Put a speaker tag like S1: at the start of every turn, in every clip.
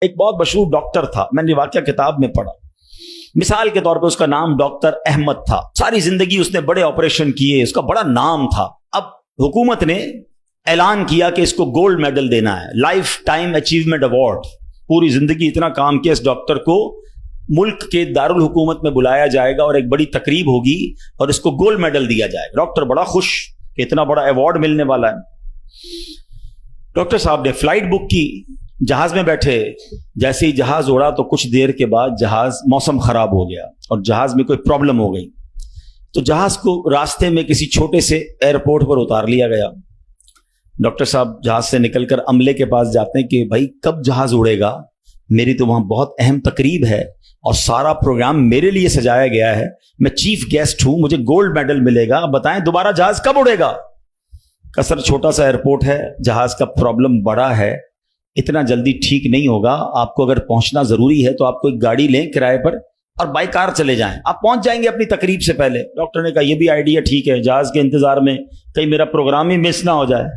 S1: ایک بہت مشہور ڈاکٹر تھا، میں نے واقعہ کتاب میں پڑھا. مثال کے طور پہ اس کا نام ڈاکٹر احمد تھا. ساری زندگی اس نے بڑے آپریشن کیے، اس کا بڑا نام تھا. اب حکومت نے اعلان کیا کہ اس کو گولڈ میڈل دینا ہے، لائف ٹائم اچیومنٹ ایوارڈ. پوری زندگی اتنا کام کیا اس ڈاکٹر کو ملک کے دارالحکومت میں بلایا جائے گا اور ایک بڑی تقریب ہوگی اور اس کو گولڈ میڈل دیا جائے گا. ڈاکٹر بڑا خوش کہ اتنا بڑا ایوارڈ ملنے والا ہے. ڈاکٹر صاحب نے فلائٹ بک کی، جہاز میں بیٹھے. جیسے ہی جہاز اڑا تو کچھ دیر کے بعد جہاز موسم خراب ہو گیا اور جہاز میں کوئی پرابلم ہو گئی. تو جہاز کو راستے میں کسی چھوٹے سے ایئرپورٹ پر اتار لیا گیا. ڈاکٹر صاحب جہاز سے نکل کر عملے کے پاس جاتے ہیں کہ بھائی کب جہاز اڑے گا، میری تو وہاں بہت اہم تقریب ہے اور سارا پروگرام میرے لیے سجایا گیا ہے، میں چیف گیسٹ ہوں، مجھے گولڈ میڈل ملے گا، بتائیں دوبارہ جہاز کب اڑے گا. کثر چھوٹا سا ایئرپورٹ ہے، جہاز کا پرابلم بڑا ہے، اتنا جلدی ٹھیک نہیں ہوگا. آپ کو اگر پہنچنا ضروری ہے تو آپ کو ایک گاڑی لیں کرائے پر اور بائی کار چلے جائیں، آپ پہنچ جائیں گے اپنی تقریب سے پہلے. ڈاکٹر نے کہا یہ بھی آئیڈیا ٹھیک ہے، جہاز کے انتظار میں کہیں میرا پروگرام ہی مس نہ ہو جائے.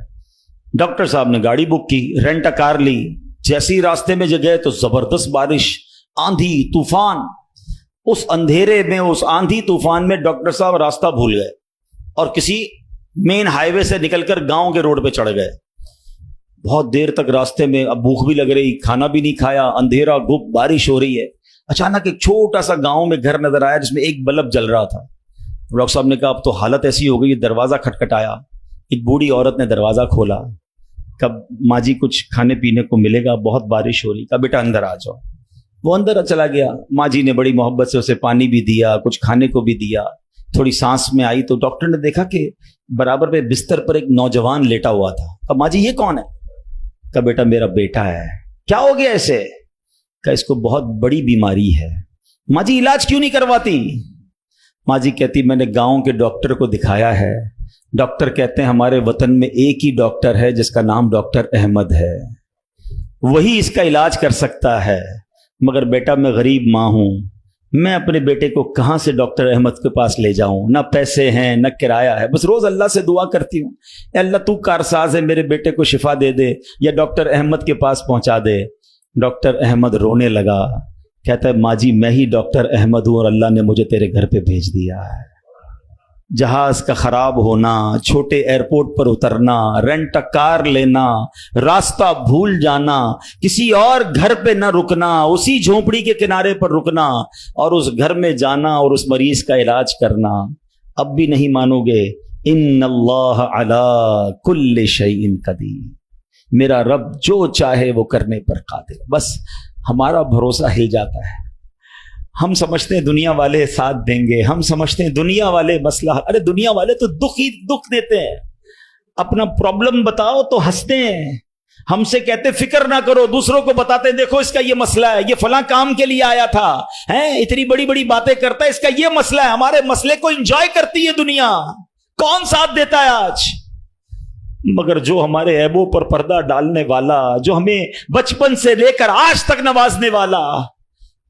S1: ڈاکٹر صاحب نے گاڑی بک کی، رینٹ کار لی. جیسے ہی راستے میں گئے تو زبردست بارش، آندھی طوفان. اس اندھیرے میں، اس آندھی طوفان میں ڈاکٹر صاحب راستہ بھول گئے اور کسی مین ہائی وے سے نکل کر گاؤں کے روڈ پہ چڑھ گئے. بہت دیر تک راستے میں، اب بھوک بھی لگ رہی، کھانا بھی نہیں کھایا، اندھیرا گپ، بارش ہو رہی ہے. اچانک ایک چھوٹا سا گاؤں میں گھر نظر آیا جس میں ایک بلب جل رہا تھا. ڈاکٹر صاحب نے کہا اب تو حالت ایسی ہو گئی، دروازہ کھٹکھٹایا. ایک بوڑھی عورت نے دروازہ کھولا. کب ماں جی کچھ کھانے پینے کو ملے گا، بہت بارش ہو رہی. کہا بیٹا اندر آ جاؤ. وہ اندر چلا گیا. ماں جی نے بڑی محبت سے اسے پانی بھی دیا، کچھ کھانے کو بھی دیا. تھوڑی سانس میں آئی تو ڈاکٹر نے دیکھا کہ برابر پہ بستر پر ایک نوجوان لیٹا ہوا تھا. کہا ماں جی یہ کون ہے؟ کہا بیٹا میرا بیٹا ہے. کیا ہو گیا اسے؟ کہا اس کو بہت بڑی بیماری ہے. ماں جی علاج کیوں نہیں کرواتی؟ ماں جی کہتی میں نے گاؤں کے ڈاکٹر کو دکھایا ہے، ڈاکٹر کہتے ہیں ہمارے وطن میں ایک ہی ڈاکٹر ہے جس کا نام ڈاکٹر احمد ہے، وہی اس کا علاج کر سکتا ہے. مگر بیٹا میں غریب ماں ہوں، میں اپنے بیٹے کو کہاں سے ڈاکٹر احمد کے پاس لے جاؤں؟ نہ پیسے ہیں نہ کرایہ ہے. بس روز اللہ سے دعا کرتی ہوں اے اللہ تو کارساز ہے، میرے بیٹے کو شفا دے دے یا ڈاکٹر احمد کے پاس پہنچا دے. ڈاکٹر احمد رونے لگا. کہتا ہے ماں جی میں ہی ڈاکٹر احمد ہوں اور اللہ نے مجھے تیرے گھر پہ بھیج دیا ہے. جہاز کا خراب ہونا، چھوٹے ایئرپورٹ پر اترنا، رینٹ کار لینا، راستہ بھول جانا، کسی اور گھر پہ نہ رکنا، اسی جھونپڑی کے کنارے پر رکنا اور اس گھر میں جانا اور اس مریض کا علاج کرنا. اب بھی نہیں مانو گے؟ ان اللہ علی کل شیء قدیر، میرا رب جو چاہے وہ کرنے پر قادر. بس ہمارا بھروسہ ہل جاتا ہے. ہم سمجھتے ہیں دنیا والے ساتھ دیں گے، ہم سمجھتے ہیں دنیا والے مسئلہ، ارے دنیا والے تو دکھ ہی دکھ دیتے ہیں. اپنا پرابلم بتاؤ تو ہنستے ہیں، ہم سے کہتے فکر نہ کرو، دوسروں کو بتاتے ہیں دیکھو اس کا یہ مسئلہ ہے، یہ فلاں کام کے لیے آیا تھا، اتنی بڑی بڑی باتیں کرتا ہے، اس کا یہ مسئلہ ہے. ہمارے مسئلے کو انجوائے کرتی ہے دنیا، کون ساتھ دیتا ہے آج؟ مگر جو ہمارے عیبوں پر پردہ ڈالنے والا، جو ہمیں بچپن سے لے کر آج تک نوازنے والا،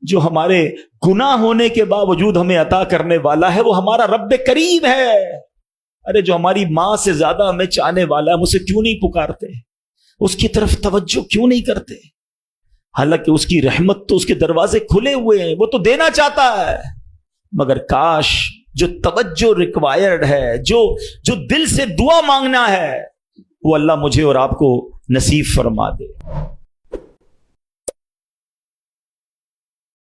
S1: جو ہمارے گناہ ہونے کے باوجود ہمیں عطا کرنے والا ہے، وہ ہمارا رب کریم ہے. ارے جو ہماری ماں سے زیادہ ہمیں چاہنے والا ہے، ہم اسے کیوں نہیں پکارتے؟ اس کی طرف توجہ کیوں نہیں کرتے؟ حالانکہ اس کی رحمت تو اس کے دروازے کھلے ہوئے ہیں، وہ تو دینا چاہتا ہے. مگر کاش جو توجہ ریکوائرڈ ہے، جو دل سے دعا مانگنا ہے، وہ اللہ مجھے اور آپ کو نصیب فرما دے.